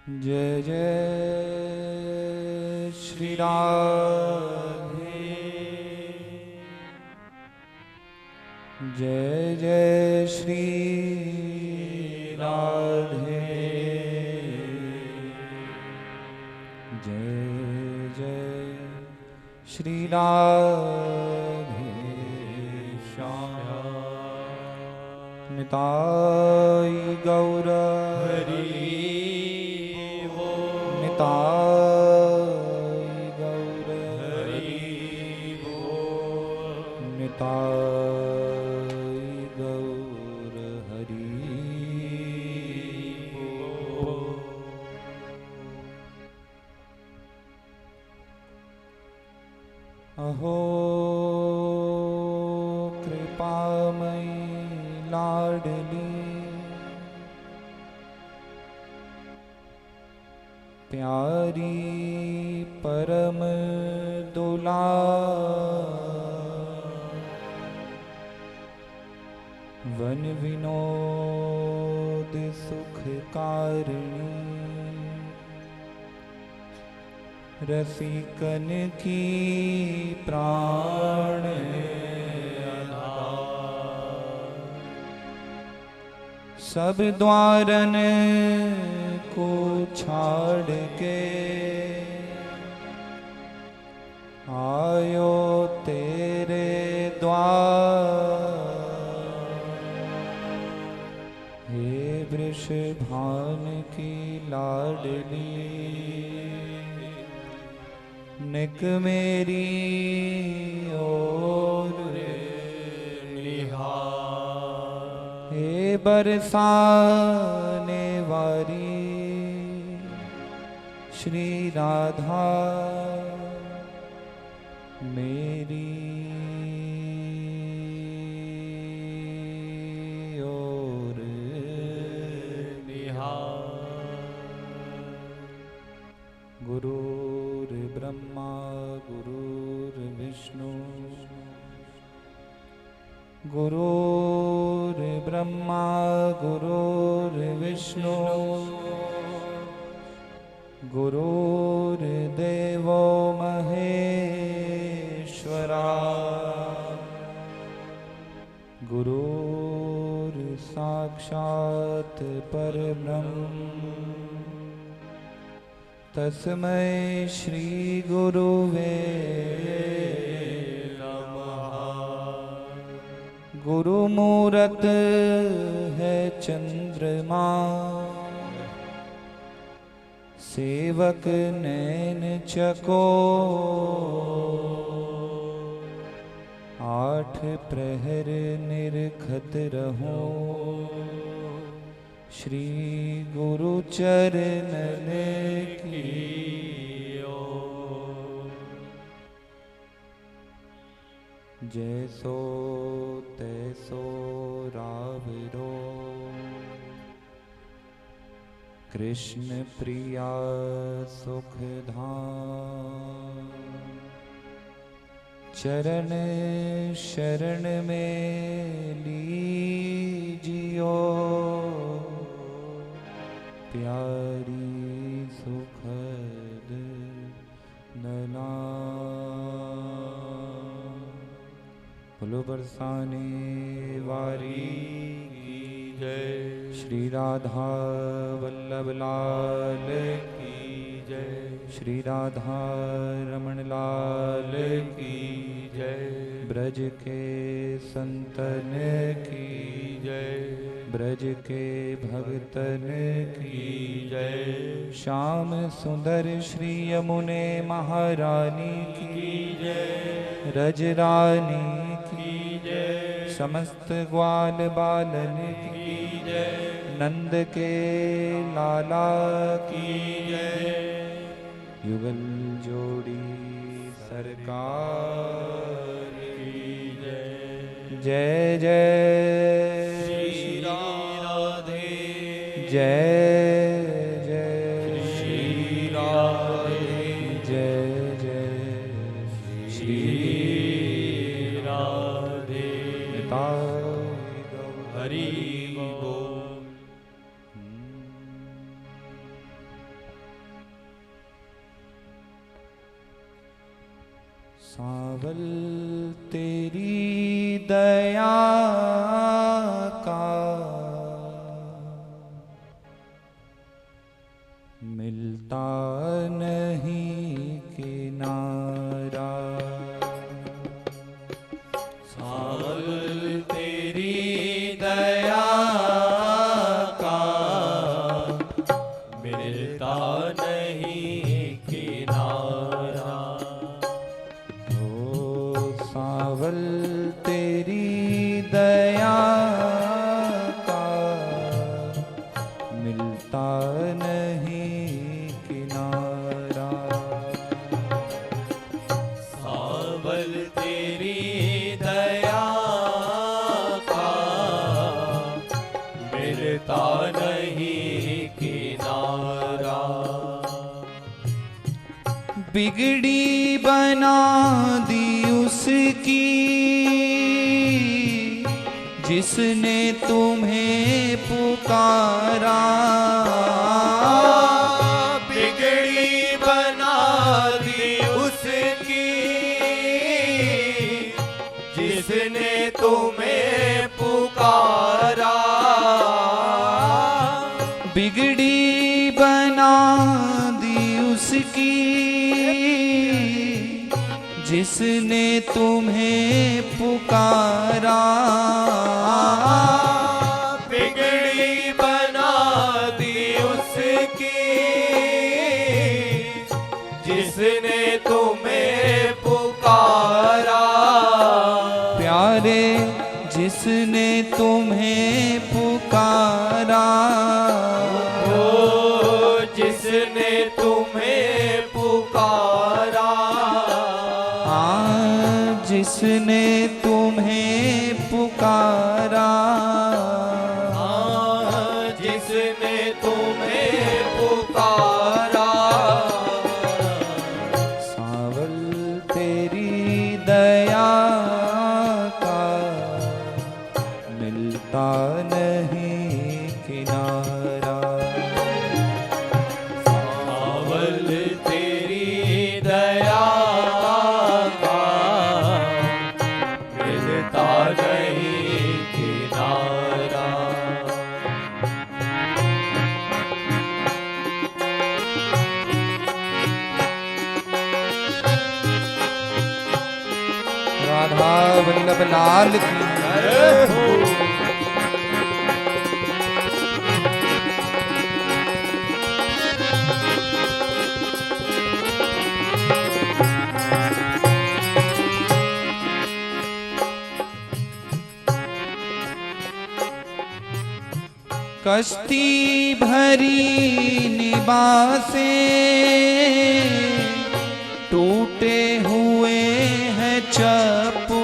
जय जय श्री राधे, जय जय श्री राधे, जय जय श्री राधे श्याम। निताई गौर हरि, निताई गौर हरि, निताई गौर हरि। अहो कृपामयी लाडली, प्यारी परम दुलार, वन विनोद सुख कारिणी, रसिकन की प्राण आधार, सब द्वारन को छाड़ के आयो तेरे द्वार। हे वृषभान की लाडली, निक मेरी ओर निहार। हे बरसाने वाली श्री राधा मेरी ओर निहार। गुरुर्ब्रह्मा गुरुर्विष्णु, गुरुर्ब्रह्मा गुरुर्विष्णु, गुरुर्देवो महेश्वरा, गुरुर्साक्षात् परब्रह्म, तस्मै श्री गुरुवे नमः। गुरुमूरत है चंद्रमा, सेवक नैन चकोर, आठ प्रहर निरखत रहो श्री गुरु चरणन की ओर। जैसो तैसो रावरो, कृष्ण प्रिया सुखधाम, चरण शरण में लीजियो, प्यारी सुखद ननाम। बोलो बरसाने वारी की जय, श्री राधा वल्लभ लाल की जय, श्री राधा रमण लाल की जय, ब्रज के संतन की जय, ब्रज के भगतन की जय। श्याम सुंदर श्री यमुने महारानी की जय, रज रानी की जय, समस्त ग्वाल बालन की जय, नंद के लाला की जय। युगल जोड़ी सरकार की जय, जय जय श्री राधे, जय जय श्री राधे, जय जय श्री राधे। हरि बोल। सावल तेरी दया का मिलता नहीं किनारा। सावल तेरी दया का मिलता नहीं किनारा। ओ सावल तेरी दया का मिलता नहीं किनारा। सावल तेरी दया का मिलता नहीं किनारा। बिगड़ी बना दी उसकी जिसने तुम्हें पुकारा। बिगड़ी बना दी उसकी जिसने तुम्हें पुकारा। बिगड़ी बना दी उसकी जिसने तुम्हें पुकारा। बिगड़ी बना दी उसकी जिसने तुम्हें पुकारा। प्यारे जिसने तुम्हें पुकारा। ओ जिसने तुम्हें पुकारा। जिसने तुम्हें पुकारा। जिसने तुम्हें पुकारा। सावल तेरी दया का मिलता नहीं किनारा। सावल तेरी दया का मिलता नहीं किनारा। राधा वल्लभ लाल की जय हो। कश्ती भरी निबासे टूटे हुए हैं चप्पू।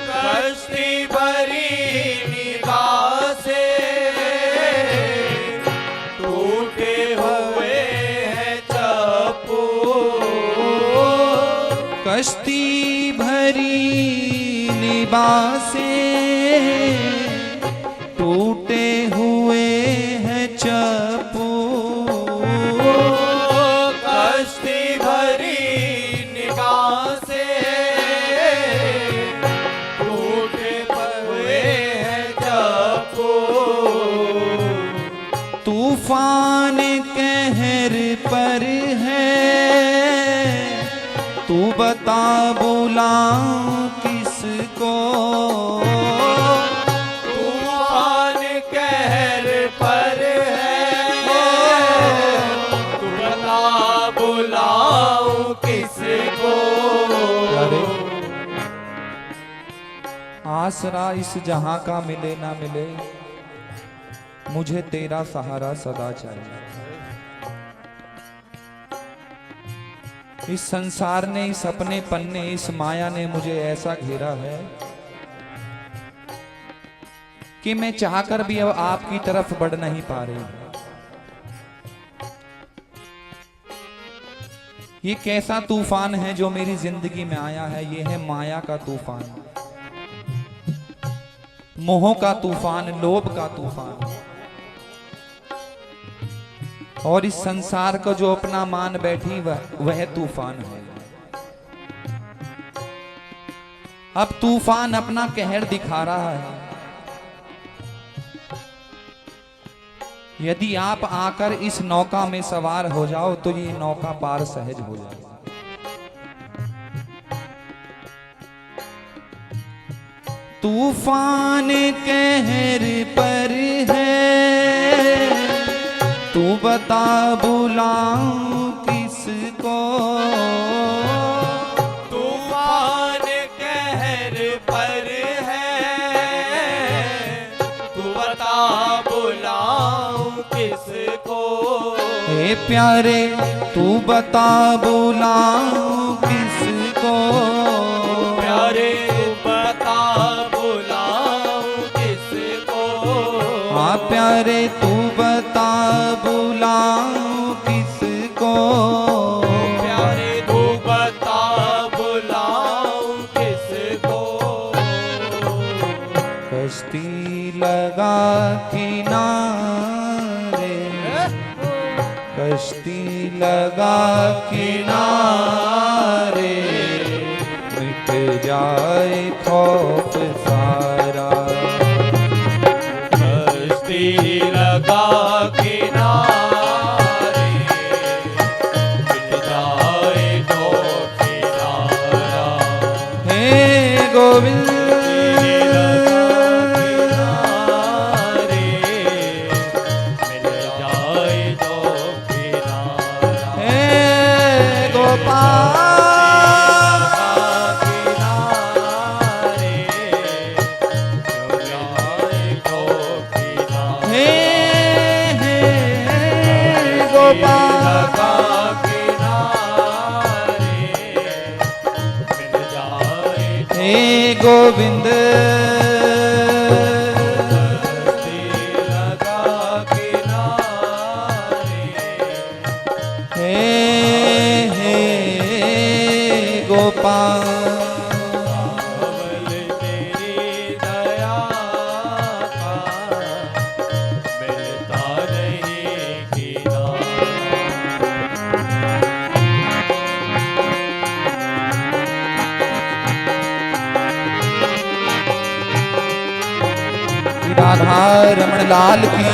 कश्ती भरी निबासे टूटे हुए हैं चप्पू। कश्ती भरी निबासे टूटे हुए हैं चप्पू। कश्ती भरी निगाह से टूटे हुए हैं चप्पू। तूफान कहर पर है तू बता बुलाऊं किसको। आसरा इस जहां का मिले ना मिले मुझे तेरा सहारा सदा चाहिए। इस संसार ने, इस अपने पन्ने, इस माया ने मुझे ऐसा घेरा है कि मैं चाहकर भी अब आपकी तरफ बढ़ नहीं पा रही। ये कैसा तूफान है जो मेरी जिंदगी में आया है। ये है माया का तूफान, मोह का तूफान, लोभ का तूफान। और इस संसार को जो अपना मान बैठी वह तूफान है। अब तूफान अपना कहर दिखा रहा है। यदि आप आकर इस नौका में सवार हो जाओ तो ये नौका पार सहज हो जाएगा। तूफान कहर पर है, तू बता बुलाऊं किसको। तूफान कहर पर है, तू बता बुलाऊं किसको। ए प्यारे तू बता बुलाऊं किसको। प्यारे बता बुलाऊं किसको। हाँ प्यारे तू बता बुलाऊं किसको। प्यारे तू बता बुलाऊं किसको। कश्ती लगा किनारे, कश्ती लगा किनारे, मिट जाए खौफ सारा। कश्ती लगा किनारे, मिट जाए तो किनारा। हे गोविंद गोविंद लगा किनारे। हे गोपाल कमल तेरी दया का मिलता नहीं किनारा। राधा रमण लाल की।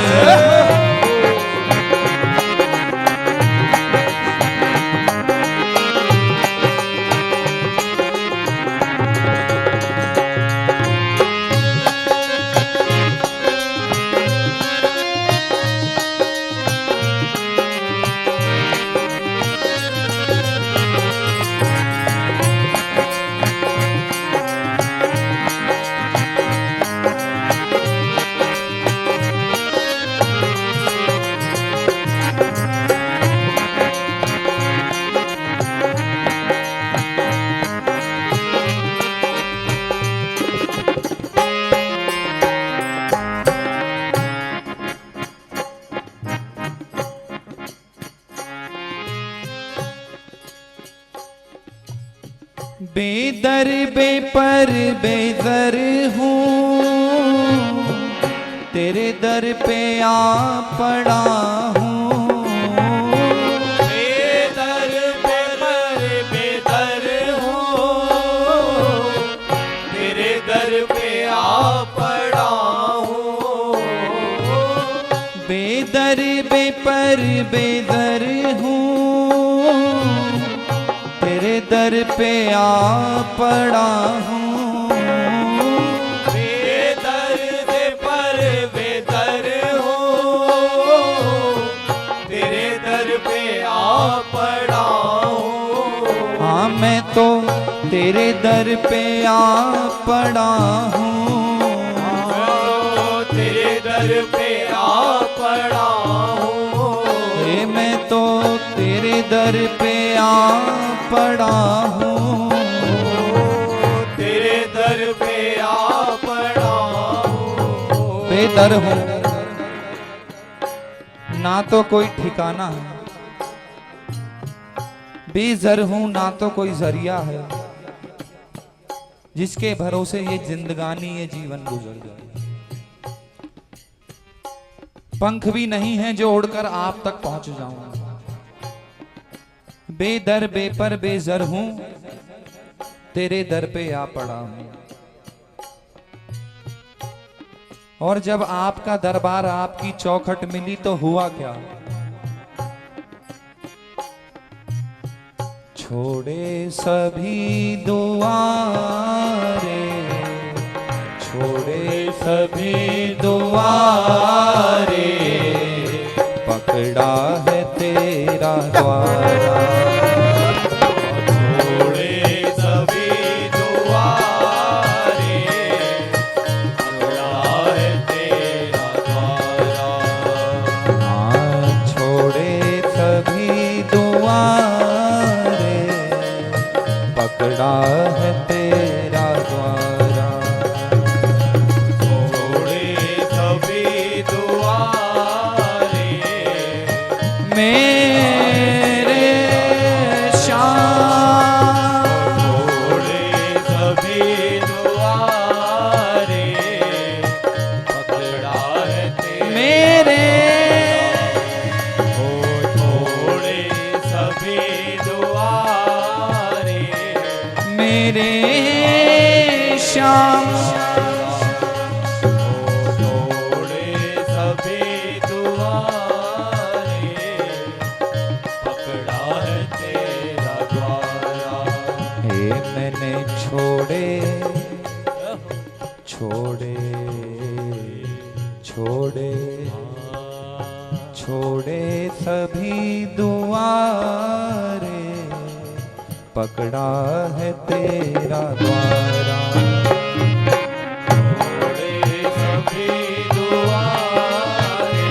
बेदर बेपर बेदर हूँ, तेरे दर पे आ पड़ा हूँ। बेदर बेपर बेदर हूँ, तेरे दर पे आ पड़ा हूँ। बेदर बेपर बेदर हूँ, तेरे दर पे आ पड़ा हूँ। बेदर बेपर बेदर हूँ, तेरे दर पे आ पड़ा हूँ। हाँ मैं तो तेरे दर पे आ पड़ा हूँ। तेरे दर पे आ पड़ा हूँ। मैं तो तेरे दर पे आ पड़ा हूँ। तेरे दर पे आ पड़ा हूँ। बेदर हूँ, ना तो कोई ठिकाना है। बेजर हूँ, ना तो कोई जरिया है जिसके भरोसे ये जिंदगानी ये जीवन गुजर जाए। पंख भी नहीं है जो उड़कर आप तक पहुंच जाऊं। बेदर बेपर बेजर हूं, तेरे दर पे आ पड़ा हूं। और जब आपका दरबार, आपकी चौखट मिली तो हुआ क्या? छोड़े सभी दुआरे, छोड़े सभी दुआरे, पकड़ा है तेरा द्वारा। छोड़े सभी दुआरे, पकड़ा है तेरा द्वारा। हाँ, छोड़े सभी दुआरे, पकड़ा है तेरा द्वारा। छोड़े सभी दुआरे, मेरे श्याम, छोड़े सभी दुआरे, पकड़ा है तेरा। मेरे छोड़े सभी दुआरे, मेरे श्याम, छोड़े सभी दुआरे, पकड़ा है तेरा द्वारा। हे मैंने छोड़े, छोड़े, छोड़े, छोड़े सभी दुआरे, पकड़ा है तेरा द्वारा। छोड़े सभी दुआरे,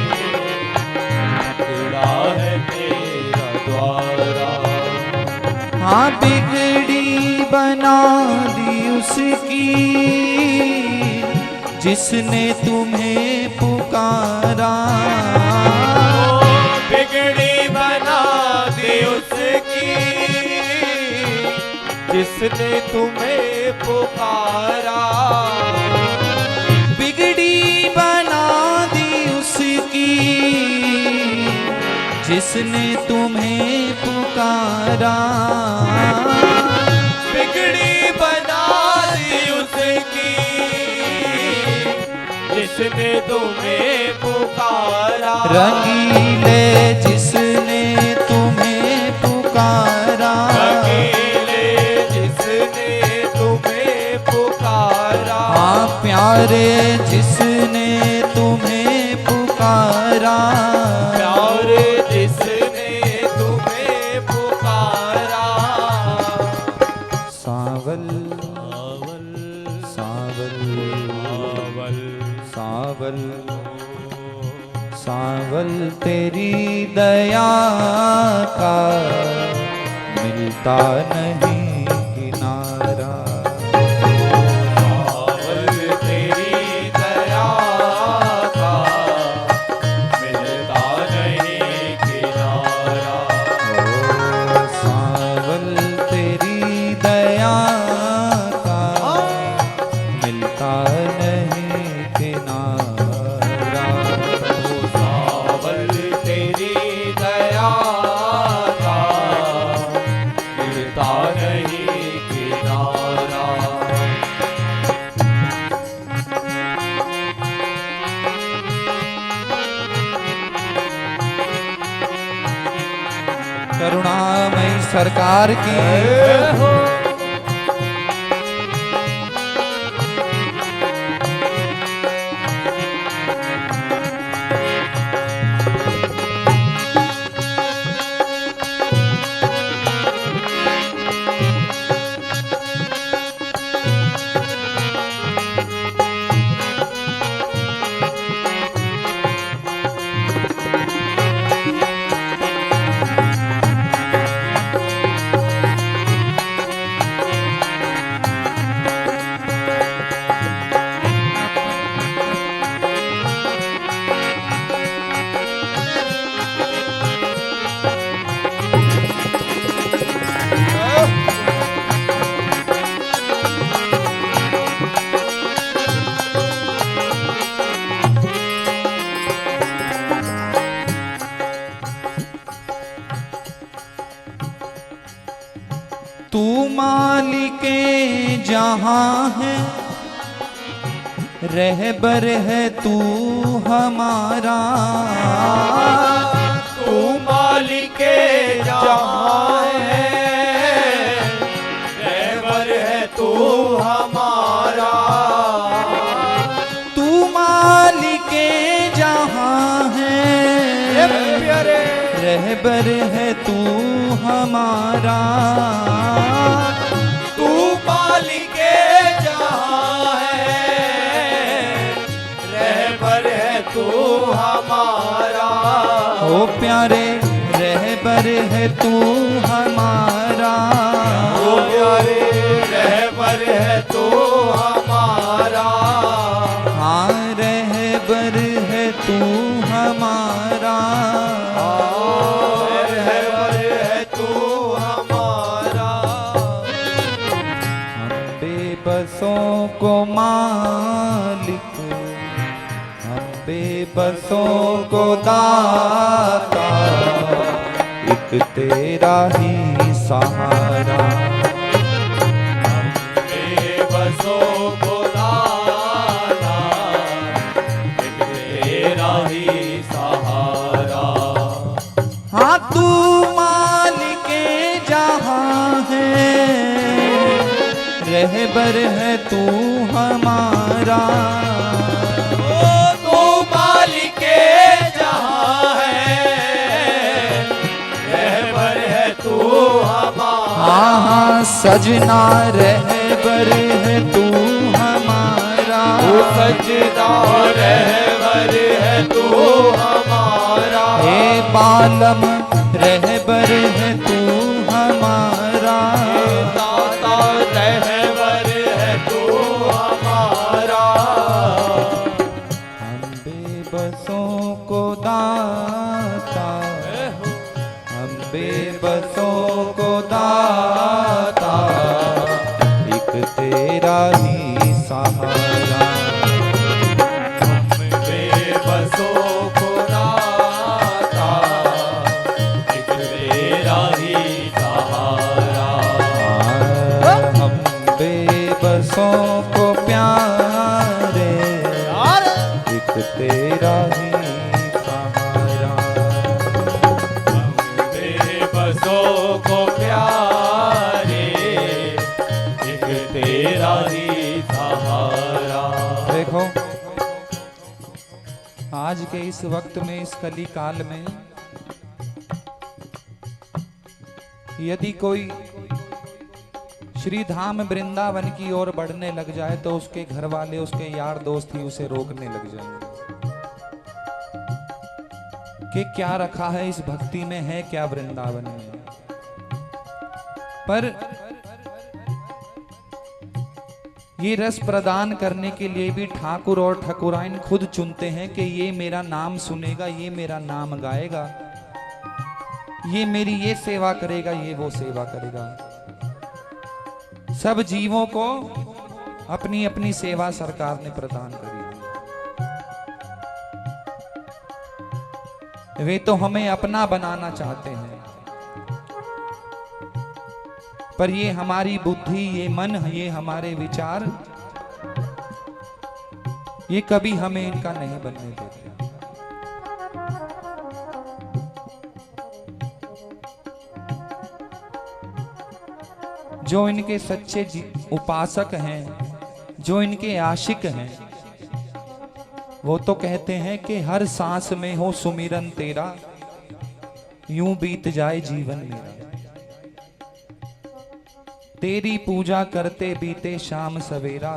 पकड़ा है तेरा द्वारा। हाँ, बिगड़ी बना दी उसकी जिसने तुम्हें पुकारा। बिगड़ी बना दी उसकी जिसने तुम्हें पुकारा। बिगड़ी बना दी उसकी जिसने तुम्हें पुकारा। बिगड़ी बना दी उसकी जिसने तुम्हें पुकारा। रंगीले जिसने तुम्हें पुकारा। रंगीले जिसने तुम्हें पुकारा। हाँ, प्यारे जिसने तुम्हें पुकारा। प्यारे जिसने तुम्हें पुकारा। सावल, सावल, सावल, सावल तेरी दया का मिलता नहीं किनारा। सावल तेरी दया का मिलता नहीं किनारा। ओ सावल तेरी दया का मिलता नहीं किनारा। सावल तेरी दया का मिलता नहीं किनारा। करुणामयी सरकार की तू मालिके जहां है, रहबर है तू हमारा। तू मालिके जहां है, रहबर है तू हमारा। तू मालिके जहां है, प्यारे रहबर है तू हमारा। तू मालिके जहां है, रहबर है तू हमारा। ओ प्यारे रहबर है तू हमारा। ओ प्यारे रहबर है तू हमारा। हाँ रहबर है तू हमारा। रहबर है तू हमारा। हम बेबसों को मालिक, हम बेबसों को दाता, एक तेरा ही सहारा। बेबसों को दाता, एक तेरा ही सहारा। हाँ तू मालिके जहां है, रहबर है तू हमारा। ओ तू मालिके जहां है, रहबर है तू हमारा। हाँ हाँ सजना रहबर है तू हमारा। ओ सजना रहबर है तू हमारा। हे बालम रहबर है तू हमारा। दाता रहबर है तू हमारा। हम बेबसों को दाता, हम बेबसों को दाता, एक तेरा ही सहारा। बेबसों को दाता, एक तेरा ही सहारा। हम बेबसों को प्यारे, एक तेरा ही सहारा। बेबसों को प्यारे, एक तेरा ही सहारा। देखो आज के इस वक्त में, इस कली काल में, यदि कोई श्री धाम वृंदावन की ओर बढ़ने लग जाए तो उसके घर वाले, उसके यार दोस्त ही उसे रोकने लग जाएंगे कि क्या रखा है इस भक्ति में, है क्या वृंदावन में। पर ये रस प्रदान करने के लिए भी ठाकुर और ठाकुराइन खुद चुनते हैं कि ये मेरा नाम सुनेगा, ये मेरा नाम गाएगा, ये मेरी ये सेवा करेगा, ये वो सेवा करेगा। सब जीवों को अपनी अपनी सेवा सरकार ने प्रदान करी है। वे तो हमें अपना बनाना चाहते हैं, पर ये हमारी बुद्धि, ये मन, ये हमारे विचार, ये कभी हमें इनका नहीं बनने देते। जो इनके सच्चे उपासक हैं, जो इनके आशिक हैं, वो तो कहते हैं कि हर सांस में हो सुमिरन तेरा, यूं बीत जाए जीवन मेरा। तेरी पूजा करते बीते शाम सवेरा,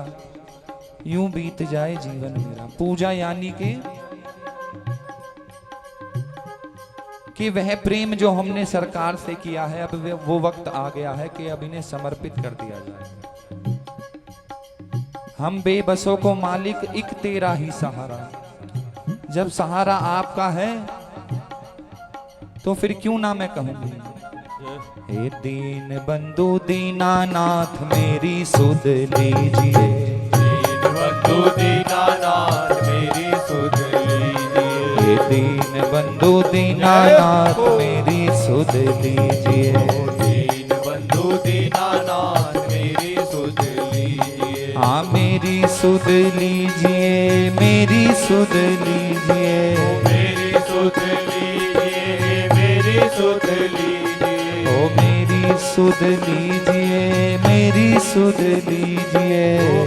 यूं बीत जाए जीवन मेरा। पूजा यानी कि वह प्रेम जो हमने सरकार से किया है, अब वो वक्त आ गया है कि अब इन्हें समर्पित कर दिया जाए। हम बेबसों को मालिक, एक तेरा ही सहारा। जब सहारा आपका है तो फिर क्यों ना मैं कहूंगी, हे दीन बंधु दीनानाथ मेरी सुध लीजिए। दीन बंधु दीनानाथ मेरी सुध लीजिए। हे दीन बंधु दीनानाथ मेरी सुध लीजिए। दीन बंधु दीनानाथ सुध लीजिए, मेरी सुध लीजिए, मेरी सुध लीजिए, मेरी सुध लीजिए, ओ मेरी सुध लीजिए, मेरी सुध लीजिए,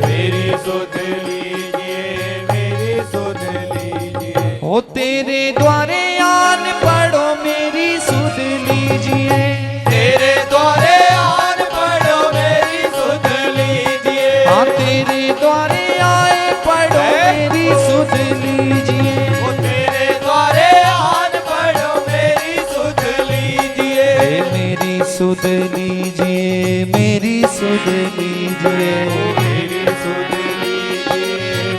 मेरी सुध लीजिए, मेरी सुध लीजिए, ओ तेरे द्वारे आन पढ़ो मेरी सुध लीजिए, तेरे द्वारे आन पढ़ो मेरी सुध लीजिए, हाँ तेरे द्वारे आए पढ़ो मेरी सुध लीजिए, ओ तेरे द्वारे आन पढ़ो मेरी सुध लीजिए, मेरी सुध लीजिए, मेरी सुध लीजिए, मेरी सुध लीजिए,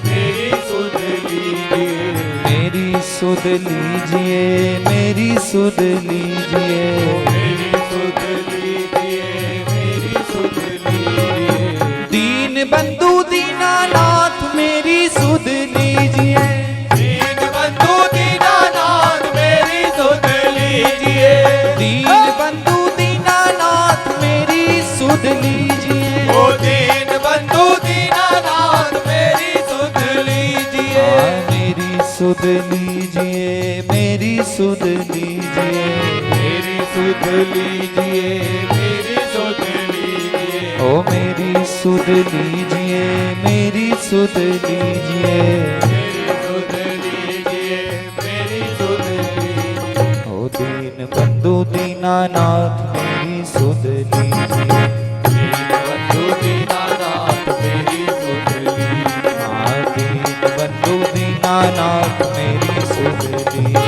मेरी सुध लीजिए, मेरी सुध लीजिए, मेरी सुध लीजिए, मेरी सुध लीजिए, मेरी सुध लीजिए, दीन बंधु दीनानाथ मेरी सुध लीजिए, दीन बंधु दीनानाथ मेरी सुध लीजिए, दीन बंधु दीनानाथ मेरी सुध लीजिए, ओ दीन बंधु दीनानाथ मेरी सुध लीजिए, मेरी सुध लीजिए, मेरी सुध लीजिए, मेरी सुध लीजिए, मेरी सुध लीजिए, ओ मेरी सुध लीजिए, मेरी सुध लीजिए, मेरी सुध लीजिए, मेरी सुध लीजिए, ओ दीन बंधु दीनानाथ मेरी सुध लीजिए, दीन बंधु दीनानाथ मेरी सुध लीजिए, हाँ दीन बंधु दीनानाथ मेरी सुध लीजिए,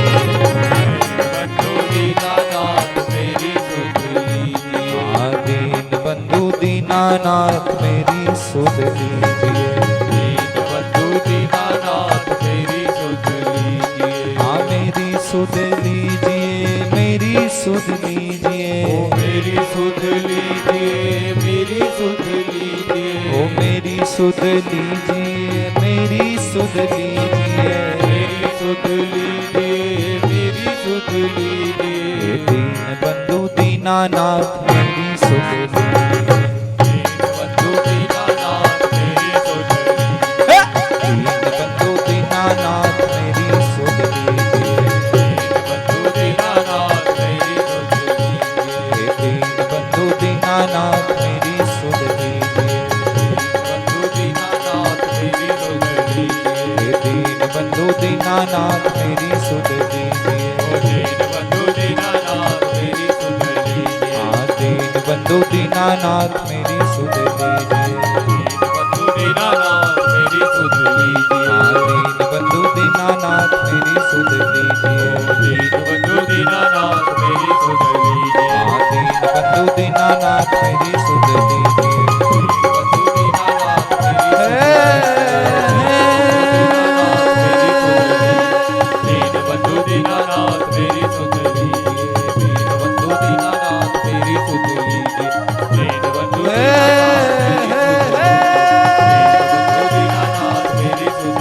बंधु दीनानाथ मेरी सुध लीजिए, हाँ दीन बंधु दीनानाथ मेरी सुध लीजिए, दीन बंधु दीनानाथ मेरी सुध लीजिए, हाँ मेरी सुध लीजिए, मेरी सुध लीजिए, ओ मेरी सुध लीजिए, मेरी सुध लीजिए, ओ मेरी सुध लीजिए, मेरी सुध लीजिए, मेरी सुध लीजिए, मेरी सुध लीजिए, दीन बंधु दीनानाथ मेरी सुध लीजिए, दीन बंधु दीनानाथ मेरी सुध लीजिए, दीन बंधु दीनानाथ मेरी सुध लीजिए, दीन बंधु दीनानाथ मेरी सुध लीजिए, दीन बंधु दीनानाथ मेरी सुध लीजिए, बंधु दीनानाथ मेरी सुध लीजिए, दीन बंधु दीनानाथ मेरी सुध लीजिए, ओ दीन बंधु दीनानाथ मेरी सुध लीजिए, हाँ दीन बंधु दीनानाथ मेरी सुध लीजिए, दीन बंधु दीनानाथ मेरी सुध लीजिए, हाँ दीन बंधु दीनानाथ मेरी सुध लीजिए, दीन बंधु दीनानाथ मेरी सुध लीजिए, हाँ दीन बंधु दीनानाथ मेरी सुध लीजिए, बंधु दीनानाथ मेरी दीन बंधु दीनानाथ मेरी सुध लीजिए, दीन बंधु दीनानाथ मेरी सुध लीजिए, दीन बंधु दीनानाथ मेरी सुध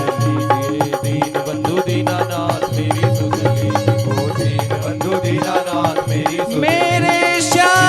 लीजिए, दीन बंधु दीनानाथ मेरी सुध लीजिए, ओ दीन बंधु दीनानाथ मेरी सुध लीजिए, मेरे श्याम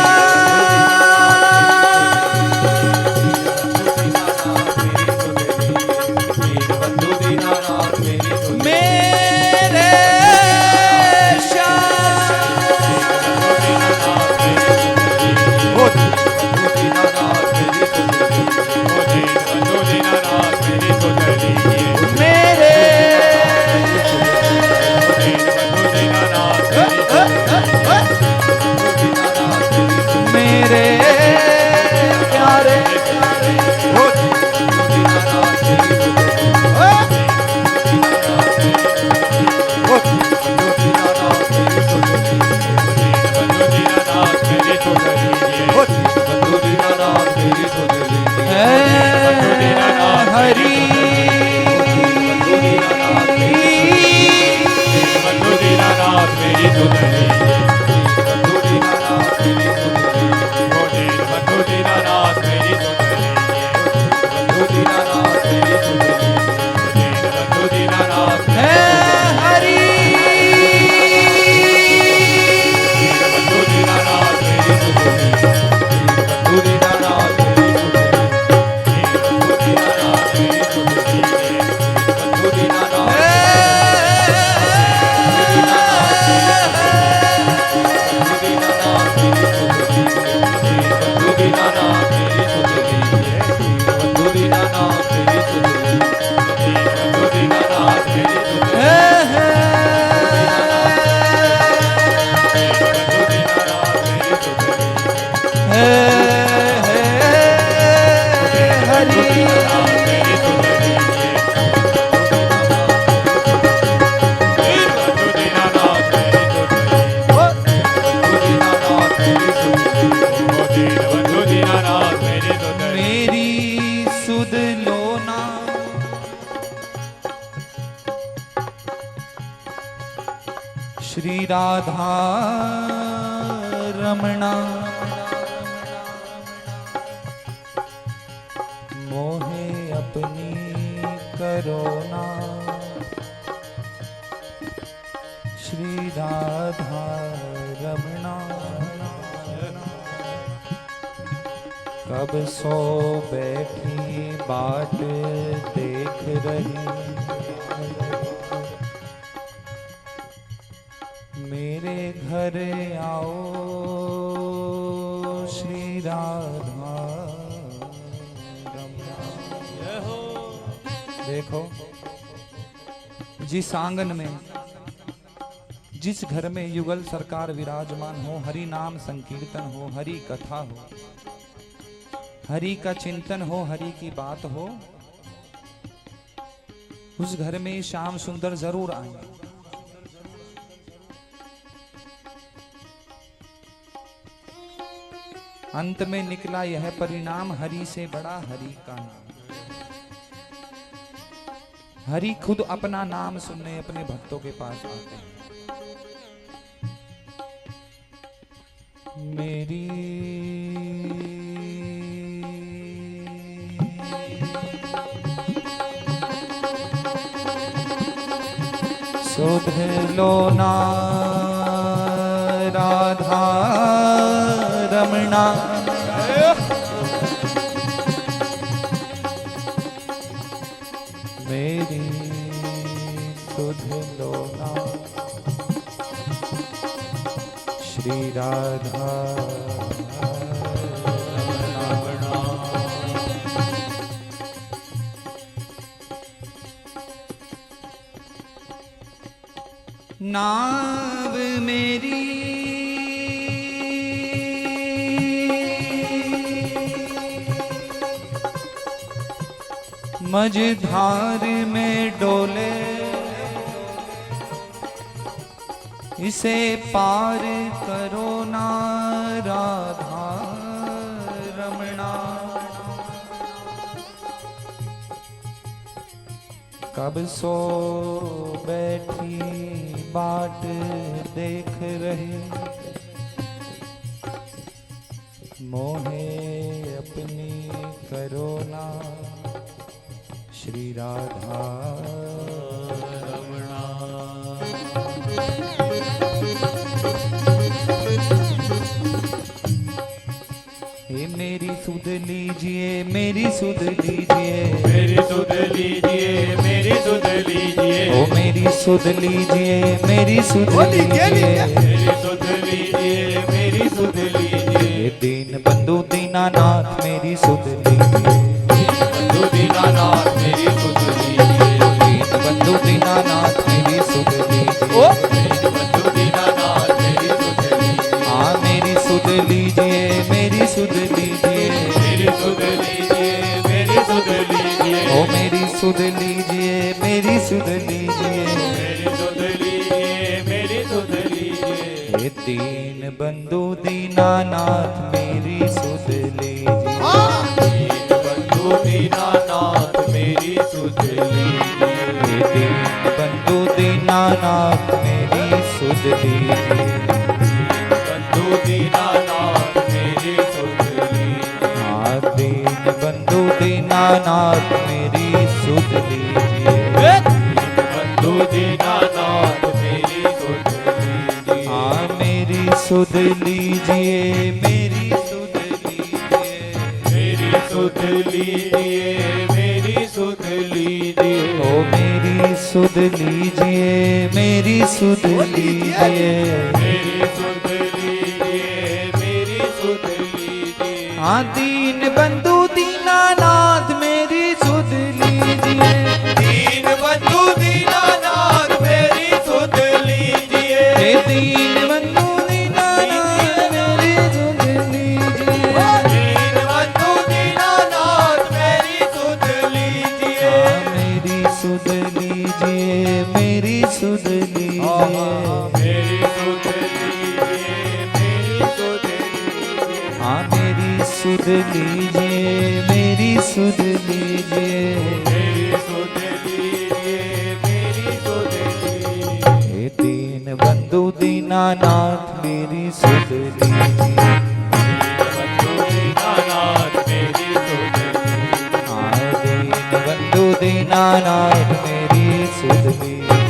दीनबंधु दीनानाथ मेरी सुध लीजिए। मेरी सुध लो ना। श्री राधा रमणा मोहे अपनी करोना। श्री राधा रमणा कब सो बैठी बाट देख रही। मेरे घर आओ श्री राधा रमणा। देखो जिस आंगन में, जिस घर में युगल सरकार विराजमान हो, हरि नाम संकीर्तन हो, हरि कथा हो, हरि का चिंतन हो, हरि की बात हो, उस घर में श्याम सुंदर जरूर आएंगे। अंत में निकला यह परिणाम, हरि से बड़ा हरि का नाम। हरि खुद अपना नाम सुनने अपने भक्तों के पास आते हैं। मेरी सुध लो ना राधा रमणा। मेरी सुध लो ना श्री राधा रमणा। नाव मेरी मझधार में डोले, इसे पार करो ना राधा रमणा। कब सो बैठी बाट देख रहे, मोहे अपनी करोना श्री राधा रमणा। हे मेरी सुध लीजिए, मेरी सुध लीजिए, मेरी सुध लीजिए, मेरी सुध लीजिए। ओ मेरी सुध लीजिए, मेरी सुध लीजिए, मेरी सुध लीजिए, मेरी सुध लीजिए। हे दीन बंधु दीनानाथ मेरी सुध लीजिए। बंधु दीनानाथ मेरी सुध लीजिए। दीन बंधु दीनानाथ मेरी सुध लीजिए। बंधु दीनानाथ मेरी सुध लीजिए। हाँ मेरी सुध लीजिए, मेरी सुध लीजिए, मेरी सुध लीजिए, मेरी सुध लीजिए। ओ मेरी सुध लीजिए, मेरी सुध लीजिए, मेरी सुध लीजिए, मेरी सुध लीजिए। हे दीन बंधु दीनानाथ मेरी सुध लीजिए। दीन बंधु दीनानाथ मेरी सुध लीजिए। हे दीन बंधु दीनानाथ मेरी सुध लीजिए। बंधु दीनानाथ मेरी सुध लीजिए। हाँ दीन बंधु दीनानाथ मेरी सुध लीजिए। बंधु दीनानाथ मेरी सुध लीजिए। हाँ मेरी सुध लीजिए, मेरी सुध लीजिए, मेरी सुध लीजिए, मेरी सुध लीजिए। ओ मेरी सुध लीजिए, मेरी सुध लीजिए। मेरी सुध लीजिए, मेरी सुध लीजिए। हाँ दीन बंधु दीनानाथ मेरी सुध लीजिए। दीन बंधु दीनानाथ मेरी सुध लीजिए। हे दीन बंधु दीनानाथ मेरी सुध लीजिए। दीन बंधु दीनानाथ मेरी सुध लीजिए। हाँ मेरी सुध लीजिए, मेरी सुध लीजिए। मेरी सुध लीजिए, मेरी सुध लीजिए। हाँ मेरी सुध लीजिए, मेरी सुध लीजिए, मेरी सुध लीजिए, मेरी सुध लीजिए। हे दीन बंधु दीनानाथ मेरी सुध लीजिए, बंधु दीनानाथ मेरी सुध लीजिए। हाँ दीन बंधु दीनानाथ मेरी सुध लीजिए,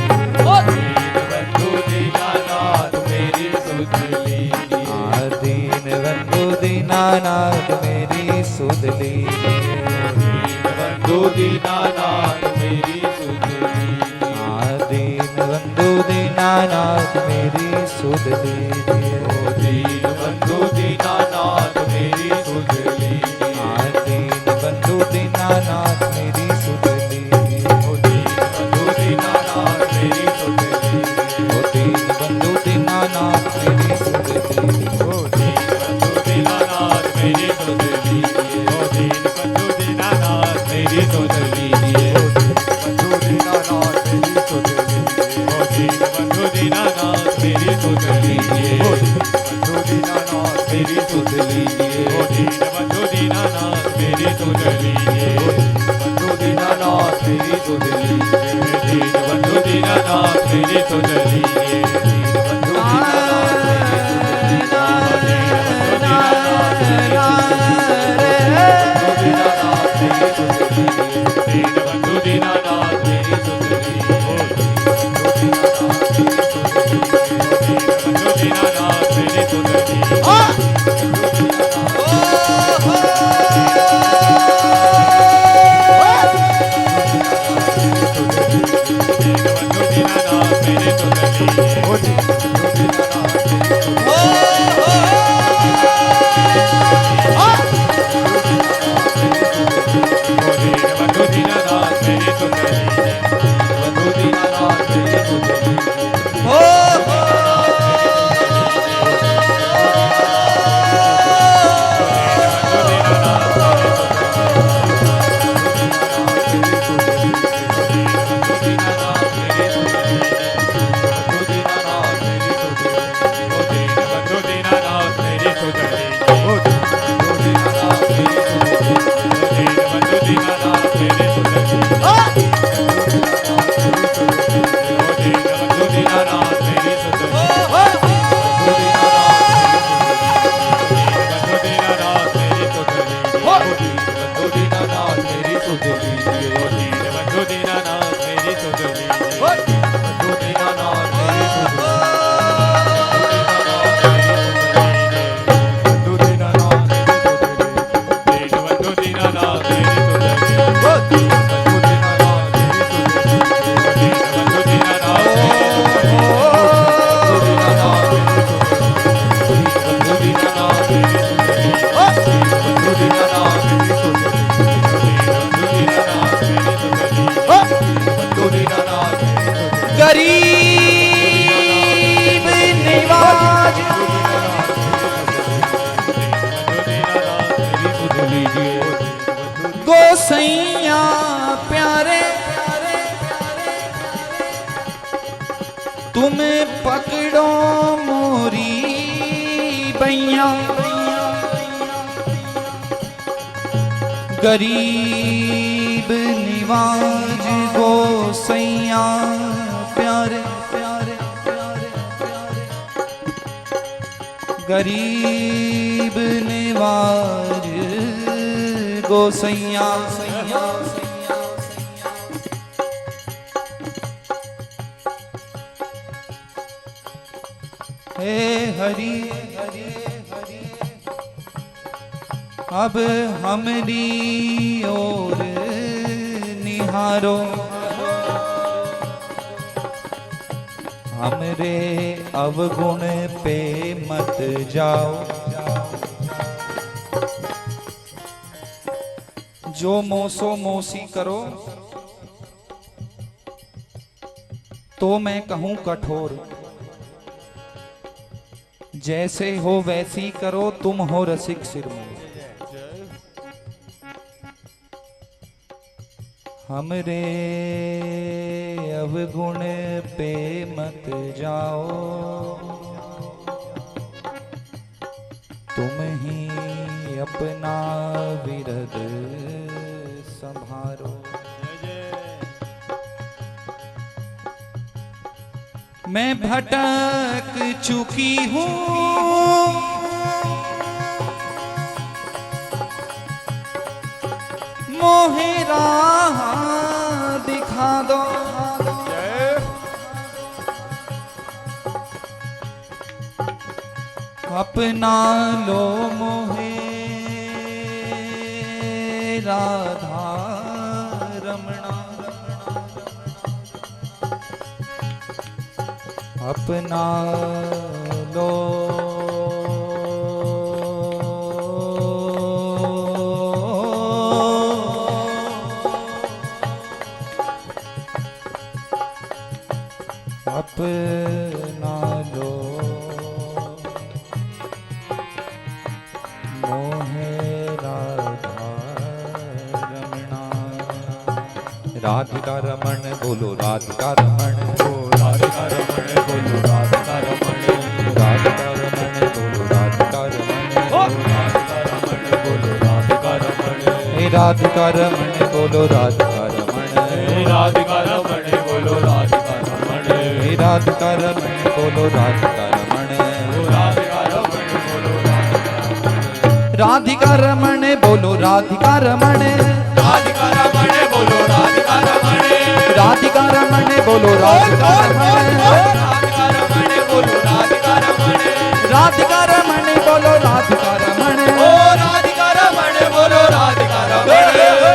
बंधु दीनानाथ मेरी सुध लीजिए। हाँ दीन बंधु दीनानाथ मेरी सुध लीजिए, बंधु दीनानाथ मेरी सुध लीजिए। हाँ दीन बंधु दीनानाथ मेरी सुध लीजिए, दीन बंधु दीनानाथ मेरी सुध लीजिए। हाँ दीन बंधु दीनानाथ मेरी सुध लीजिए, दीन बंधु दीनानाथ मेरी सुध लीजिए। ओ दीन बंधु दीनानाथ मेरी सुध लीजिए, दीन बंधु दीनानाथ मेरी सुध लीजिए। दीन बंधु दीनानाथ मेरी सुध लीजिए। बंधु दीनानाथ मेरी सुध लीजिए। दीन बंधु दीनानाथ मेरी सुध लीजिए। बंधु दीनानाथ मेरी सुध लीजिए। दीन बंधु दीनानाथ मेरी सुध लीजिए। बंधु दीनानाथ मेरी सुध लीजिए। दीन बंधु दीनानाथ मेरी सुध लीजिए। बंधु दीनानाथ मेरी सुध लीजिए। दीन बंधु दीनानाथ मेरी सुध लीजिए। बंधु दीनानाथ मेरी सुध लीजिए। बंधु दीनानाथ मेरी सुध लीजिए। बंधु दीनानाथ मेरी सुध लीजिए। बंधु दीनानाथ मेरी सुध लीजिए। गरीब निवाज गोसैया प्यारे तुम्हें पकड़ो मोरी बैया, गरीब निवाज गोसैया प्यारे प्यारे प्यारे प्यारे, गरीब निवाज गोसैया सैया सैया सैया। हे हरि हरि हरि अब हमरी ओर निहारो, हमरे अवगुण पे मत जाओ, जो मोसो मोसी करो तो मैं कहूं कठोर, जैसे हो वैसी करो तुम हो रसिक सिरमौर। हमरे अवगुण पे मत जाओ, तुम ही अपना विरद संभारो। मैं भटक चुकी हूँ मोहे राह दिखा दो। अपना लो मोहे राधा रमणा। अपना लो अपना लो मोहे राधा रमणा। राधिका रमण बोलो राधिका रमण, राधिका रमण बोलो राधिका रमण, राधिका रमण बोलो राधिका रमण, राधिका रमण बोलो राधिका रमण, हे राधिका रमण बोलो राधिका रमण, राधिका रमण बोलो राधिका रमण, हे राधिका रमण बोलो राधिका रमण, राधिका रमण बोलो राधिका रमण बोलो राधिका रमण, राधिका रमण बोलो राधिका रमण, राधिका रमण बोलो राधिका रमण, राधिका रमण बोलो राधिका रमण, राधिका रमण बोलो राधिका रमण, ओ राधिका रमण बोलो राधिका रमण,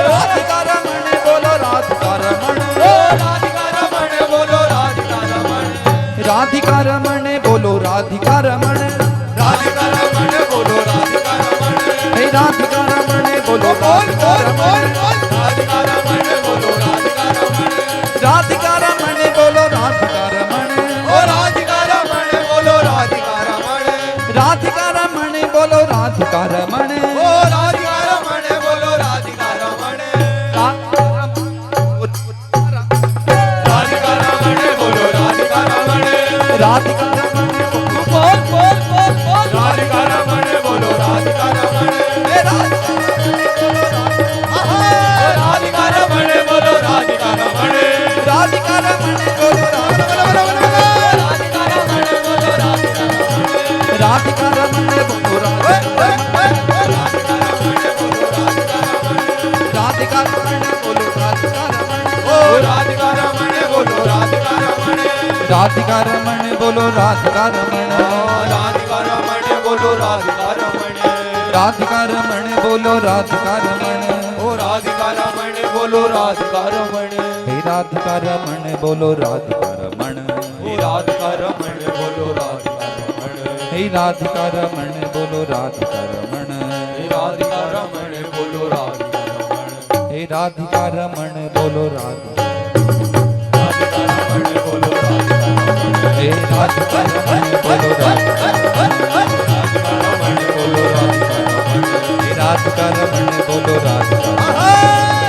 राधिका रमण बोलो राधिका रमण, ओ राधिका रमण बोलो राधिका रमण, राधिका रमण बोलो राधिका रमण, राधिका रमण बोलो राधिका रमण, हे राधिका रमण बोलो राधिका रमण, राधिका रमण बोलो राधिका रमण, राधिका रमण बोलो राधिका रमण, ओ राधिका रमण बोलो राधिका रमण, राधिका रमण बोलो राधिका रमण, ओ राधिका रमण बोलो राधिका रमण, राधिका रमण बोलो राधिका रमण, राधिका रमण राधिका रमण बोलो राधिका रमण, राधिका रमण बोलो राधिका रमण, राधिका रमण बोलो राधिका रमण, राधिका रमण बोलो राधिका रमण, राधिका रमण बोलो राधिका रमण, राधिका रमण बोलो राधिका रमण, ओ राधिका रमण बोलो राधिका रमण, राधिका रमण बोलो राधिका रमण, राधिका रमण बोलो राधिका रमण, राधिका रमण बोलो राधिका रमण, ओ राधिका रमण बोलो राधिका रमण, हे राधिका रमण बोलो राधिका रमण, ओ राधिका रमण बोलो राधिका रमण, हे राधिका रमण बोलो राधिका रमण, राधिका रमण बोलो राधिका रमण, हे राधिका रमण बोलो राधिका, राधिका रमण बोलो राधिका रमण, हे राधिका रमण बोलो राधिका रमण, राधिका रमण बोलो राधिका रमण, हे राधिका रमण बोलो राधिका रमण,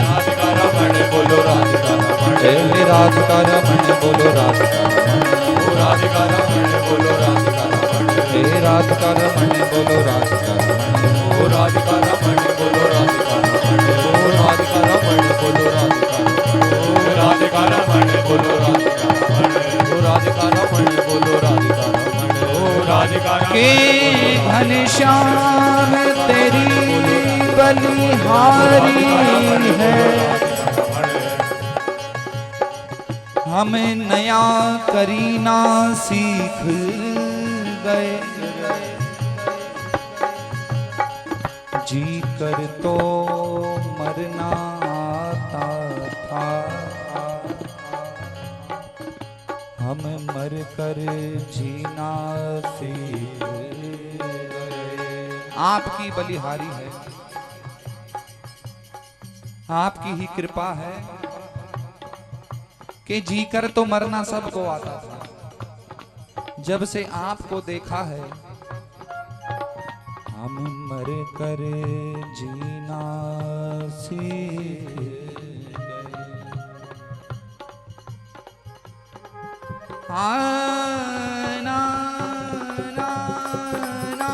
राधिका रमण बोलो राधिका रमण, हे राधिका रमण बोलो राधिका रमण, ओ राधिका रमण बोलो राधिका रमण, हे राधिका रमण बोलो राधिका रमण, ओ राधिका रमण बोलो राधिका रमण, ओ राधिका रमण बोलो राधिका रमण, ओ राधिका रमण बोलो राधिका रमण, ओ राधिका रमण बोलो राधिका रमण, ओ राधिका के घनश्याम तेरी बलिहारी है, हम नया करीना सीख गए, जी कर तो मरना आता था, हम मर कर जीना सीख गए। आपकी बलिहारी है, आपकी ही कृपा है कि जीकर तो मरना सबको आता था, जब से आपको देखा है हम मर कर जीना सीख गए। ना, ना, ना, ना,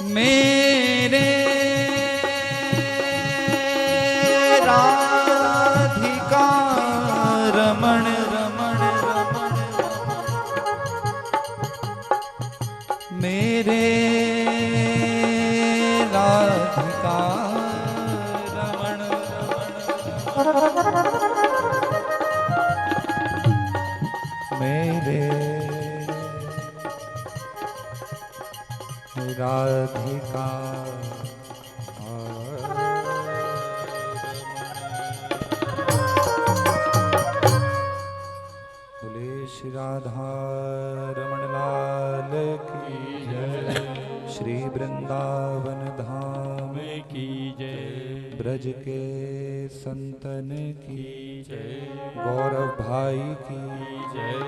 मेरे राधिका रमण रमण रमण मेरे राधिका रमण मेरे राधिका बोले श्री राधा रमण लाल की जय। श्री वृंदावन धाम की जय। ब्रज के संतन की जय। गौरव भाई की जय।